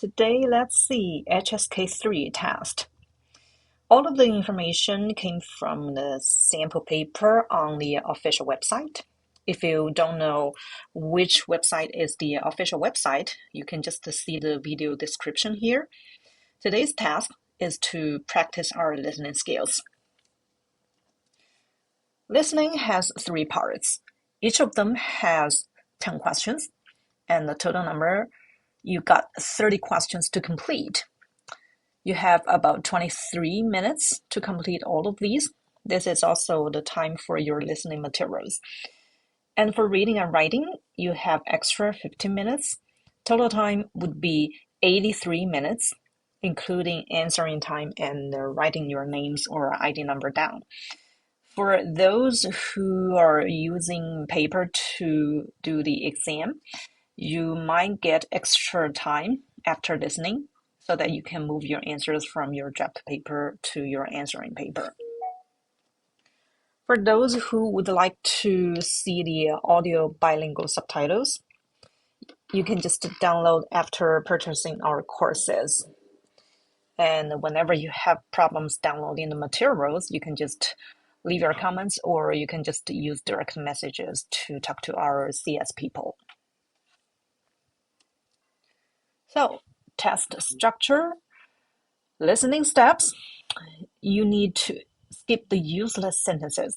Today, let's see HSK3 test. All of the information came from the sample paper on the official website. If you don't know which website is the official website, you can just see the video description here. Today's task is to practice our listening skills. Listening has 3 parts. Each of them has 10 questions, and the total number, you got 30 questions to complete. You have about 23 minutes to complete all of these. This is also the time for your listening materials. And for reading and writing, you have extra 15 minutes. Total time would be 83 minutes, including answering time and writing your names or ID number down. For those who are using paper to do the exam, you might get extra time after listening so that you can move your answers from your draft paper to your answering paper. For those who would like to see the audio bilingual subtitles, you can just download after purchasing our courses. And whenever you have problems downloading the materials, you can just leave your comments or you can just use direct messages to talk to our CS people. So, test structure, listening steps. You need to skip the useless sentences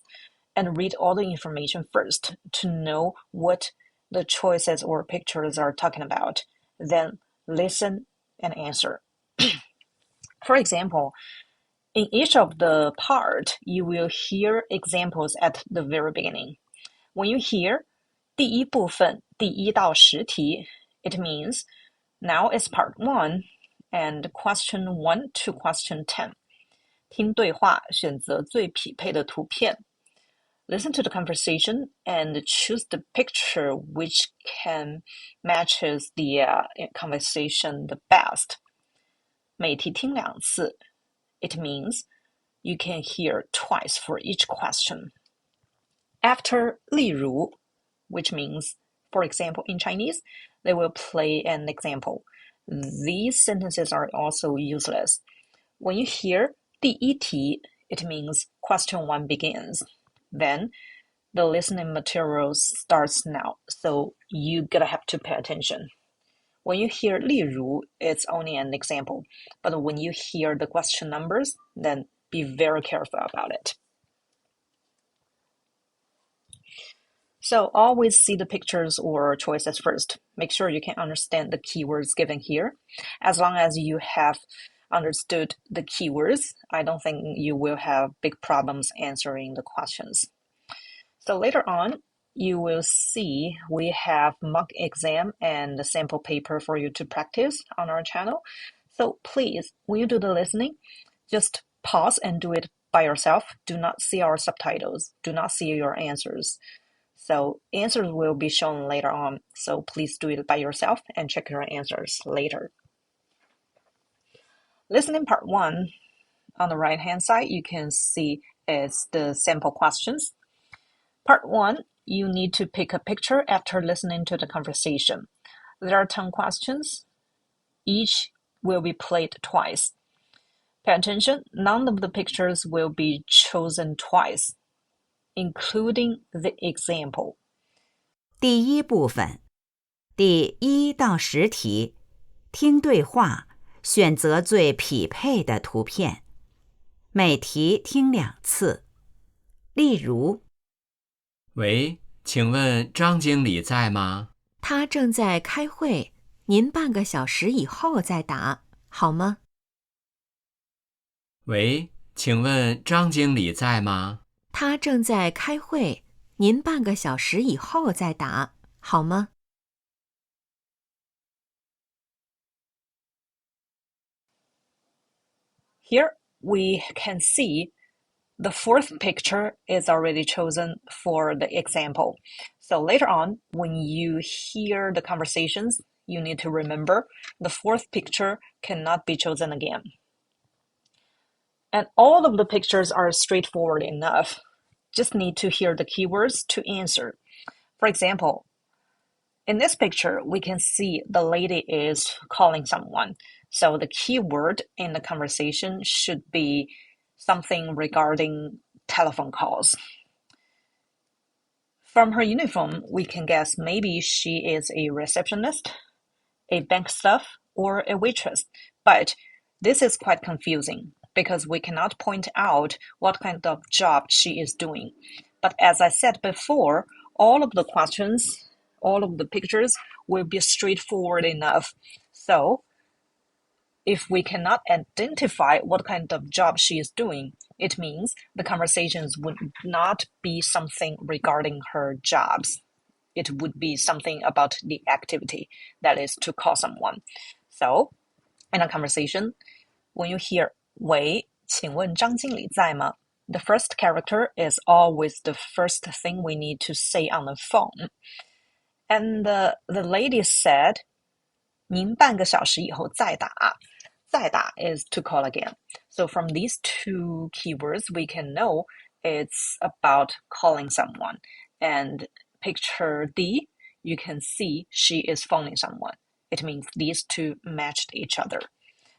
and read all the information first to know what the choices or pictures are talking about. Then listen and answer. For example, in each of the part, you will hear examples at the very beginning. When you hear 第一部分第1到10题, it means now is part 1 and question 1 to question 10. 听对话，选择最匹配的图片. Listen to the conversation and choose the picture which can matches the conversation the best. 每题听2次. It means you can hear twice for each question. After 例如, which means, for example, in Chinese, they will play an example. These sentences are also useless. When you hear 第一题, it means question 1 begins. Then the listening material starts now, so you gotta have to pay attention. When you hear 例如, it's only an example, but when you hear the question numbers, then be very careful about it. So always see the pictures or choices first. Make sure you can understand the keywords given here. As long as you have understood the keywords, I don't think you will have big problems answering the questions. So later on, you will see we have mock exam and the sample paper for you to practice on our channel. So please, when you do the listening, just pause and do it by yourself. Do not see our subtitles. Do not see your answers. So answers will be shown later on. So please do it by yourself and check your answers later. Listening part 1, on the right-hand side, you can see is the sample questions. Part 1, you need to pick a picture after listening to the conversation. There are 10 questions. Each will be played twice. Pay attention, none of the pictures will be chosen twice, including the example. 第一部分第1到10题，听对话，选择最匹配的图片。每题听2次。例如，喂，请问张经理在吗？他正在开会，您半个小时以后再打，好吗？喂，请问张经理在吗？他正在开会，您半个小时以后再打，好吗？ Here we can see the 4th picture is already chosen for the example. So later on, when you hear the conversations, you need to remember the 4th picture cannot be chosen again. And all of the pictures are straightforward enough. Just need to hear the keywords to answer. For example, In this picture, we can see the lady is calling someone. So the keyword in the conversation should be something regarding telephone calls. From her uniform, we can guess maybe she is a receptionist, a bank staff, or a waitress. But this is quite confusing because we cannot point out what kind of job she is doing. But as I said before, all of the questions, all of the pictures will be straightforward enough. So if we cannot identify what kind of job she is doing, it means the conversations would not be something regarding her jobs. It would be something about the activity, that is to call someone. So, in a conversation, when you hear 喂，请问张经理在吗? The first character is always the first thing we need to say on the phone. And the lady said, 您半个小时以后再打。再打 is to call again. So from these two keywords, we can know it's about calling someone. And picture D, you can see she is phoning someone. It means these two matched each other.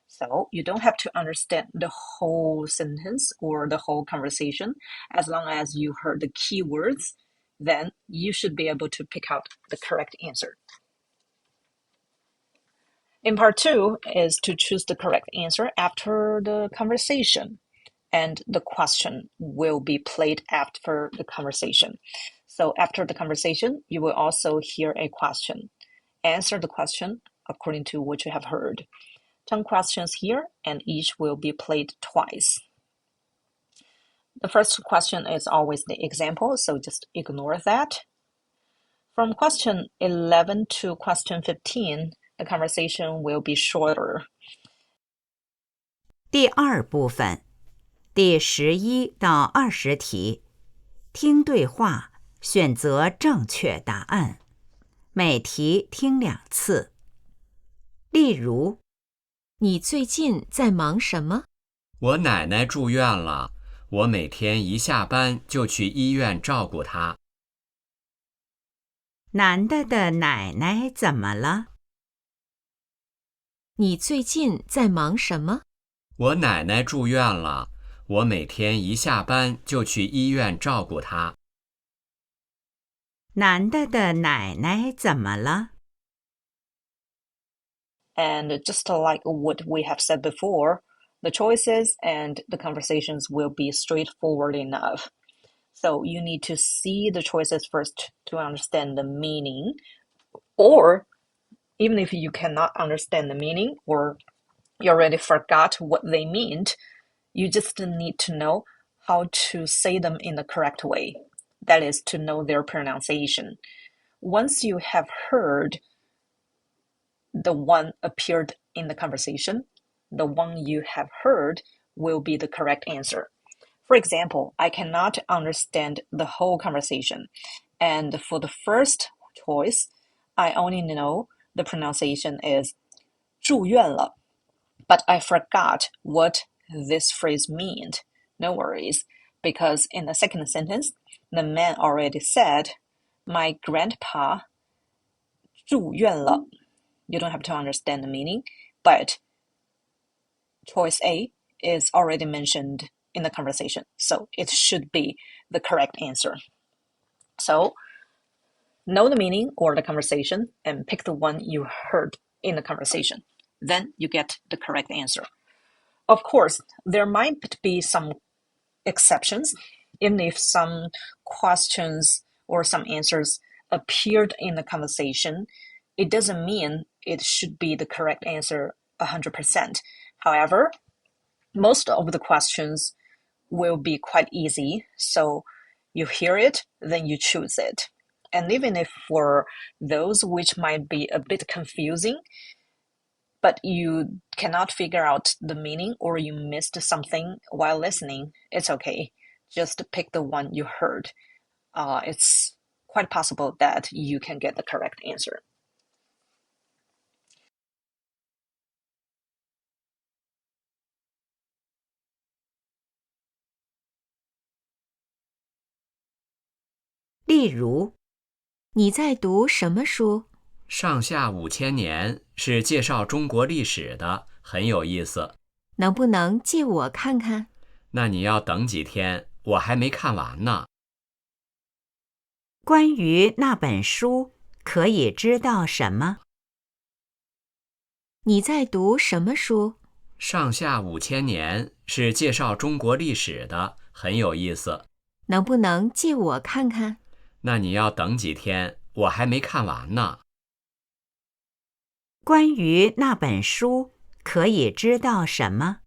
So you don't have to understand the whole sentence or the whole conversation. As long as you heard the keywords, then you should be able to pick out the correct answer. In part 2 is to choose the correct answer after the conversation, and the question will be played after the conversation. So after the conversation, you will also hear a question. Answer the question according to what you have heard. 10 questions here, and each will be played twice. The first question is always the example, so just ignore that. From question 11 to question 15, the conversation will be shorter. 第二部分，第11到20题，听对话，选择正确答案。每题听2次。例如，你最近在忙什么？我奶奶住院了，我每天一下班就去医院照顾她。男的奶奶怎么了？你最近在忙什么？我奶奶住院了，我每天一下班就去医院照顾她。男的奶奶怎么了？ And just like what we have said before, the choices and the conversations will be straightforward enough. So you need to see the choices first to understand the meaning. Or even if you cannot understand the meaning or you already forgot what they meant, you just need to know how to say them in the correct way. That is to know their pronunciation. Once you have heard the one appeared in the conversation, the one you have heard will be the correct answer. For example, I cannot understand the whole conversation, and for the first choice, I only know the pronunciation is 住院了, but I forgot what this phrase meant. No worries, because in the second sentence, the man already said, my grandpa 住院了. You don't have to understand the meaning, but choice A is already mentioned in the conversation, so it should be the correct answer. So, know the meaning or the conversation and pick the one you heard in the conversation. Then you get the correct answer. Of course, there might be some exceptions, even if some questions or some answers appeared in the conversation. It doesn't mean it should be the correct answer 100%. However, most of the questions will be quite easy, so you hear it, then you choose it. And even if for those which might be a bit confusing, but you cannot figure out the meaning or you missed something while listening, it's okay. Just pick the one you heard. It's quite possible that you can get the correct answer. 例如，你在读什么书？上下5000年是介绍中国历史的，很有意思。能不能借我看看？那你要等几天，我还没看完呢。关于那本书，可以知道什么？你在读什么书？上下5000年是介绍中国历史的，很有意思。能不能借我看看？那你要等几天，我还没看完呢。关于那本书，可以知道什么？